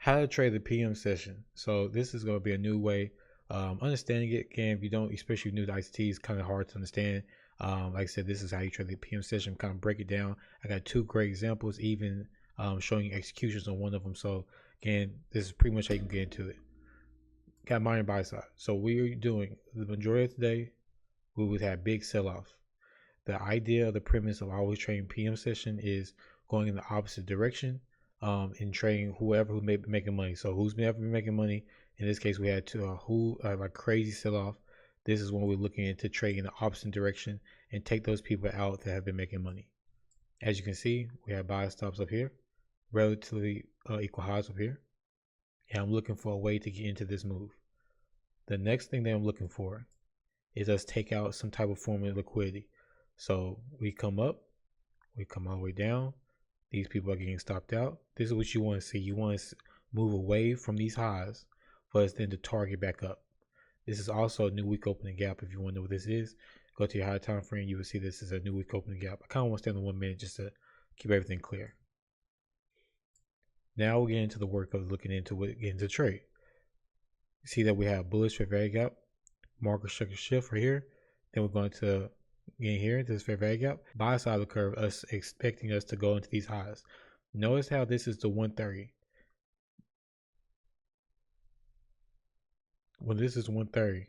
How to trade the PM session. So this is going to be a new way. Understanding it, again, if you don't, especially new to ICT, is kind of hard to understand. Like I said, this is how you trade the PM session. Kind of break it down. I got two great examples, even showing you executions on one of them. So again, this is pretty much how you can get into it. Got mine buy side. So we're doing the majority of today, we would have big sell-off. The idea of the premise of always trading PM session is going in the opposite direction and trading whoever who may be making money. So who's never been making money? In this case, we had like crazy sell-off. This is when we're looking into trading in the opposite direction and take those people out that have been making money. As you can see, we have buy stops up here, relatively equal highs up here. And I'm looking for a way to get into this move. The next thing that I'm looking for is us take out some type of form of liquidity. So we come up, we come all the way down. These people are getting stopped out. This is what you want to see. You want to move away from these highs for us then to target back up. This is also a new week opening gap. If you want to know what this is, go to your high time frame. You will see this is a new week opening gap. I kind of want to stay on 1 minute just to keep everything clear. Now we'll get into the work of looking into it, getting to trade. You see that we have bullish fair value gap, market structure shift right here. Then we're going to get here, this fair value gap, buy side of the curve, us expecting us to go into these highs. Notice how this is the 130. When this is 130,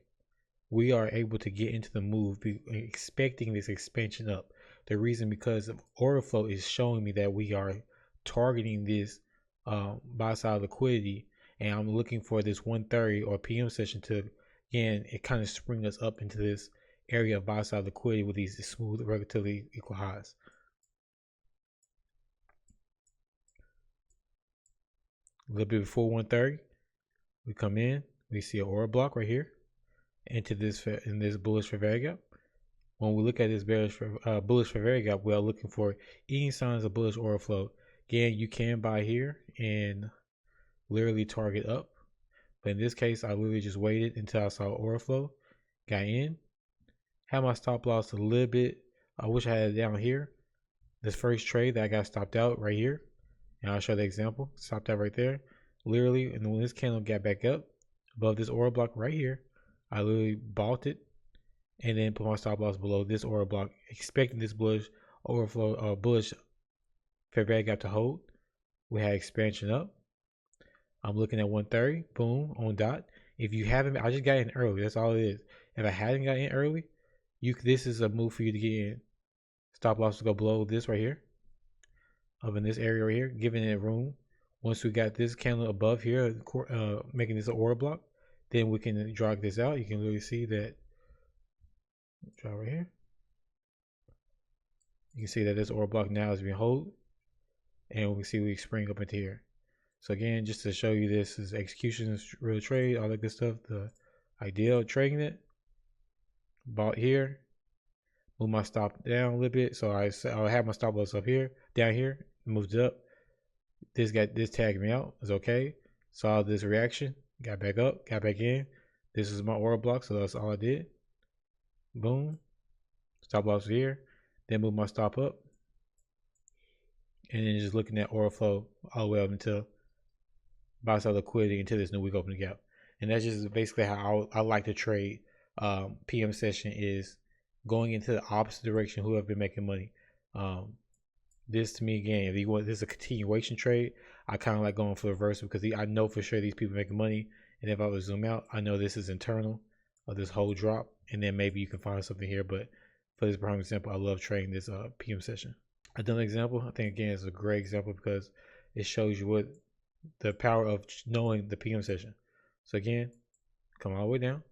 we are able to get into the move, expecting this expansion up. The reason because order flow is showing me that we are targeting this buy side liquidity, and I'm looking for this 130 or PM session to, again, it kind of spring us up into this area of buy side liquidity with these smooth, relatively equal highs. A little bit before 130, we come in, we see an order block right here into this in this bullish fair value gap. When we look at this bullish fair value gap, we are looking for any signs of bullish order flow. Again, you can buy here and literally target up, but in this case, I literally just waited until I saw order flow, got in, had my stop loss a little bit. I wish I had it down here. This first trade that I got stopped out right here, and I'll show the example. Stopped out right there, literally, and when this candle got back up above this order block right here, I literally bought it and then put my stop loss below this order block, expecting this bullish overflow or bullish fair value gap to hold. We had expansion up. I'm looking at 130, boom, on dot. If you haven't, I just got in early. That's all it is. If I hadn't got in early, this is a move for you to get in. Stop loss to go below this right here, up in this area right here, giving it room. Once we got this candle above here, making this an order block, then we can drag this out. You can really see that. Draw right here. You can see that this order block now is being held, and we can see we spring up into here. So again, just to show you, this is execution, real trade, all that good stuff. The idea of trading it, bought here, move my stop down a little bit. So I have my stop loss up here, down here, moved it up. This tagged me out. It's okay. Saw this reaction, got back up, got back in. This is my order block, so that's all I did. Boom, stop loss here, then move my stop up, and then just looking at order flow all the way up until buy side liquidity into this new week opening gap. And that's just basically how I like to trade PM session, is going into the opposite direction who have been making money. This to me, again, if you want, this is a continuation trade. I kind of like going for the reverse because I know for sure these people making money, and if I would zoom out, I know this is internal of this whole drop, and then maybe you can find something here. But for this prime example, I love trading this PM session. Another example, I think again is a great example because it shows you what the power of knowing the PM session. So again, come all the way down.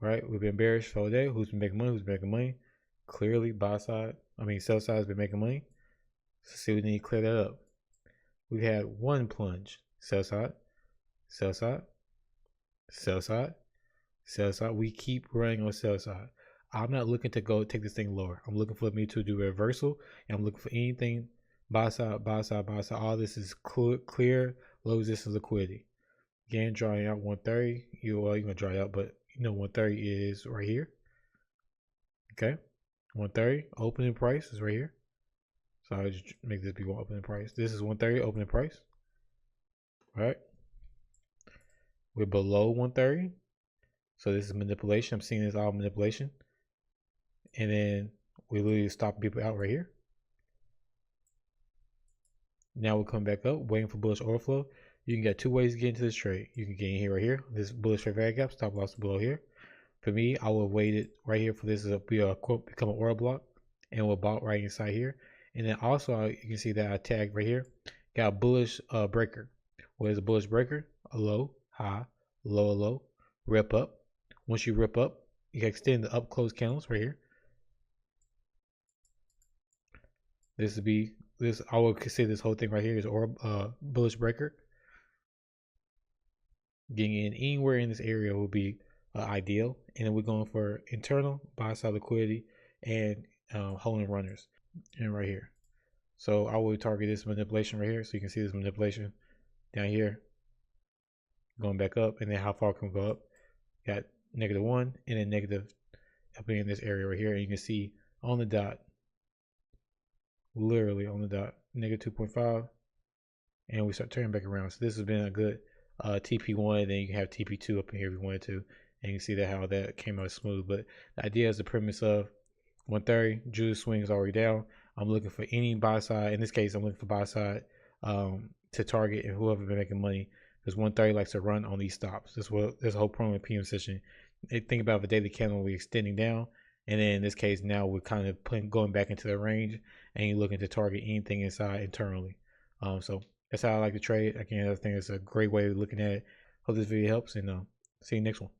Right, we've been bearish for all day. Who's been making money? Who's been making money? Clearly, sell side has been making money. So see, we need to clear that up. We've had one plunge, sell side, sell side, sell side, sell side. We keep running on sell side. I'm not looking to go take this thing lower. I'm looking for me to do a reversal, and I'm looking for anything buy side, buy side, buy side. All this is clear low resistance liquidity. Again, drawing out 130. You're gonna draw it out, but 130 is right here. Okay, 130 opening price is right here. So I just make this be one opening price. This is 130 opening price. right? We're below 130. So this is manipulation. I'm seeing this all manipulation. And then we literally stop people out right here. Now we'll come back up, waiting for bullish overflow. You can get two ways to get into this trade. You can get in here right here. This bullish fair value gap, stop loss below here. For me, I will wait it right here for this to become an order block, and we'll bought right inside here. And then also you can see that I tagged right here. Got a bullish breaker. What is a bullish breaker? A low, high, low, low, rip up. Once you rip up, you can extend the up close candles right here. This would be this. I would consider this whole thing right here is a bullish breaker. Getting in anywhere in this area will be ideal. And then we're going for internal buy side liquidity and holding runners, and right here. So I will target this manipulation right here. So you can see this manipulation down here, going back up, and then how far can we go up? Got -1 and then negative up in this area right here. And you can see on the dot, literally on the dot, -2.5, and we start turning back around. So this has been a good TP1, and then you can have TP2 up in here if you wanted to, and you can see that how that came out smooth. But the idea is the premise of 130, Judas swing is already down. I'm looking for any buy side. In this case, I'm looking for buy side to target and whoever been making money, because 130 likes to run on these stops. That's a whole problem with PM session. Think about the daily candle, we're extending down, and then in this case now we're kind of going back into the range, and you're looking to target anything inside internally. So that's how I like to trade. Again, I think it's a great way of looking at it. Hope this video helps, and see you next one.